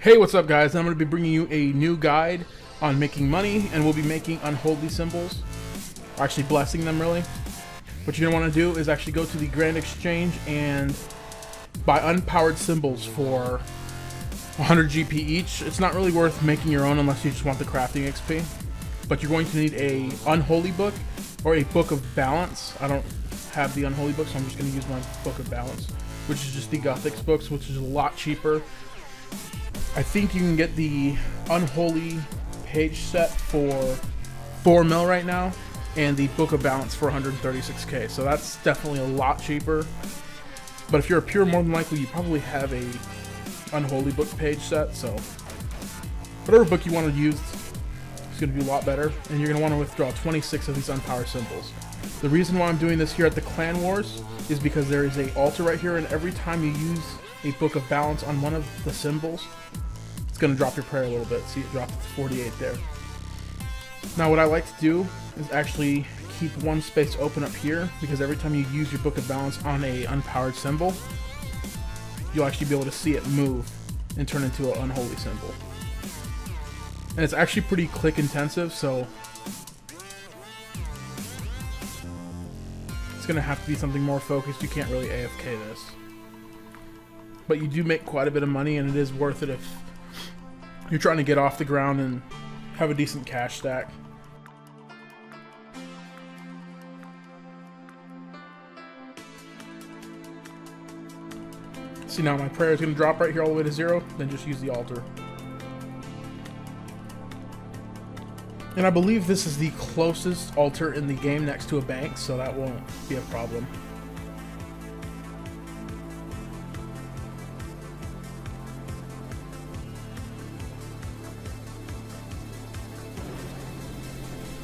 Hey, what's up guys? I'm going to be bringing you a new guide on making money, and we'll be making unholy symbols, or actually blessing them really. What you're going to want to do is actually go to the Grand Exchange and buy unpowered symbols for 100 GP each. It's not really worth making your own unless you just want the crafting XP, but you're going to need a Unholy book or a Book of Balance. I don't have the Unholy book, so I'm just going to use my Book of Balance, which is just the Gothics books, which is a lot cheaper. I think you can get the Unholy page set for 4 mil right now, and the Book of Balance for 136k, so that's definitely a lot cheaper. But if you're a pure, more than likely you probably have a Unholy book page set, so whatever book you want to use is going to be a lot better, and you're going to want to withdraw 26 of these unpowered symbols. The reason why I'm doing this here at the Clan Wars is because there is an altar right here, and every time you use a Book of Balance on one of the symbols, it's going to drop your prayer a little bit. See, it dropped to 48 there. Now what I like to do is actually keep one space open up here, because every time you use your Book of Balance on a unpowered symbol, you'll actually be able to see it move and turn into an unholy symbol. And it's actually pretty click intensive, so it's going to have to be something more focused. You can't really AFK this. But you do make quite a bit of money, and it is worth it if you're trying to get off the ground and have a decent cash stack. See, now my prayer is going to drop right here all the way to 0, then just use the altar. And I believe this is the closest altar in the game next to a bank, so that won't be a problem.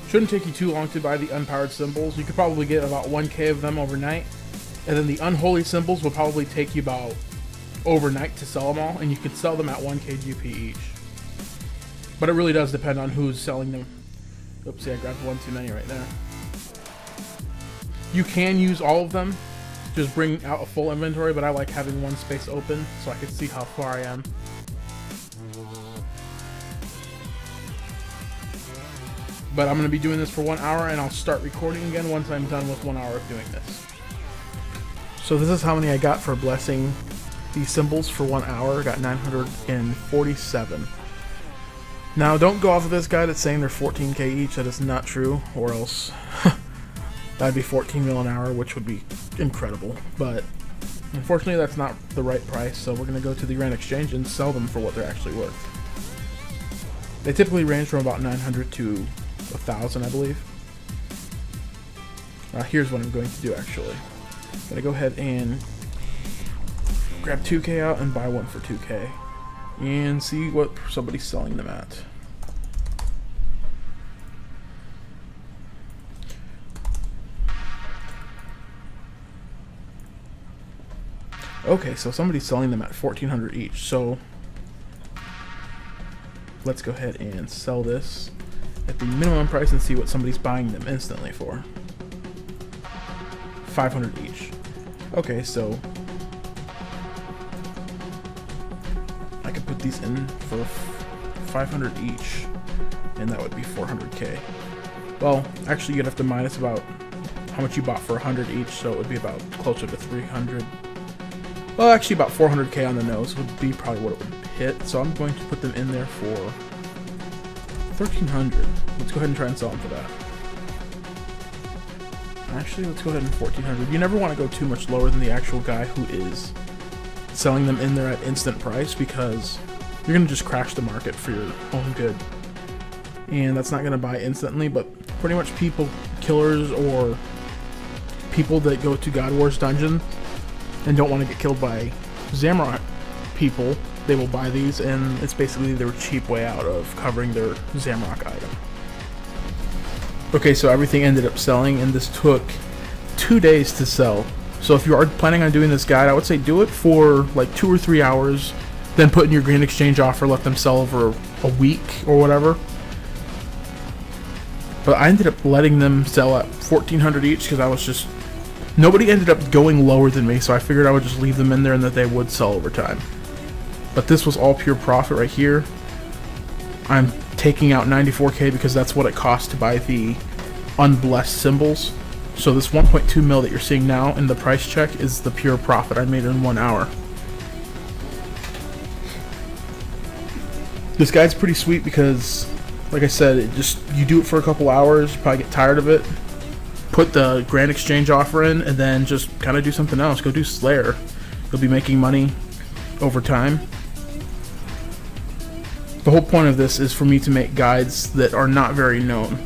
Shouldn't take you too long to buy the unpowered symbols. You could probably get about 1k of them overnight, and then the unholy symbols will probably take you about overnight to sell them all, and you can sell them at 1k GP each. But it really does depend on who's selling them. Oopsie, I grabbed one too many right there. You can use all of them, just bring out a full inventory, but I like having one space open so I can see how far I am. But I'm going to be doing this for 1 hour, and I'll start recording again once I'm done with 1 hour of doing this. So this is how many I got for blessing these symbols for 1 hour. I got 947. Now don't go off of this guy that's saying they're 14k each. That is not true, or else that'd be 14 mil an hour, which would be incredible. But unfortunately that's not the right price, so we're going to go to the Grand Exchange and sell them for what they're actually worth. They typically range from about 900 to 1,000, I believe. Here's what I'm going to do actually. I'm going to go ahead and grab 2k out and buy one for 2k. And see what somebody's selling them at. Okay, so somebody's selling them at 1,400 each. So let's go ahead and sell this at the minimum price and see what somebody's buying them instantly for. 500 each. Okay, so I could put these in for 500 each, and that would be 400k. Well, actually you'd have to minus about how much you bought for 100 each, so it would be about closer to 300. Well, actually about 400k on the nose would be probably what it would hit, so I'm going to put them in there for 1,300. Let's go ahead and try and sell them for that. Actually, let's go ahead and 1,400. You never want to go too much lower than the actual guy who is selling them in there at instant price, because you're going to just crash the market for your own good. And that's not going to buy instantly, but pretty much people, killers, or people that go to God Wars dungeon and don't want to get killed by Zamrock people, they will buy these, and it's basically their cheap way out of covering their Zamrock item. Okay, so everything ended up selling, and this took 2 days to sell. So if you are planning on doing this guide, I would say do it for like 2 or 3 hours, then put in your Grand Exchange offer, let them sell over a week or whatever. But I ended up letting them sell at 1,400 each, because I was just, nobody ended up going lower than me, so I figured I would just leave them in there and that they would sell over time. But this was all pure profit right here. I'm taking out 94k because that's what it costs to buy the unblessed symbols. So this 1.2 mil that you're seeing now in the price check is the pure profit I made in 1 hour. This guide's pretty sweet because, like I said, you do it for a couple hours, you probably get tired of it. Put the Grand Exchange offer in, and then just kind of do something else. Go do Slayer. You'll be making money over time. The whole point of this is for me to make guides that are not very known.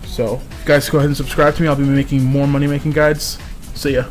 So, guys, go ahead and subscribe to me. I'll be making more money making guides. See ya.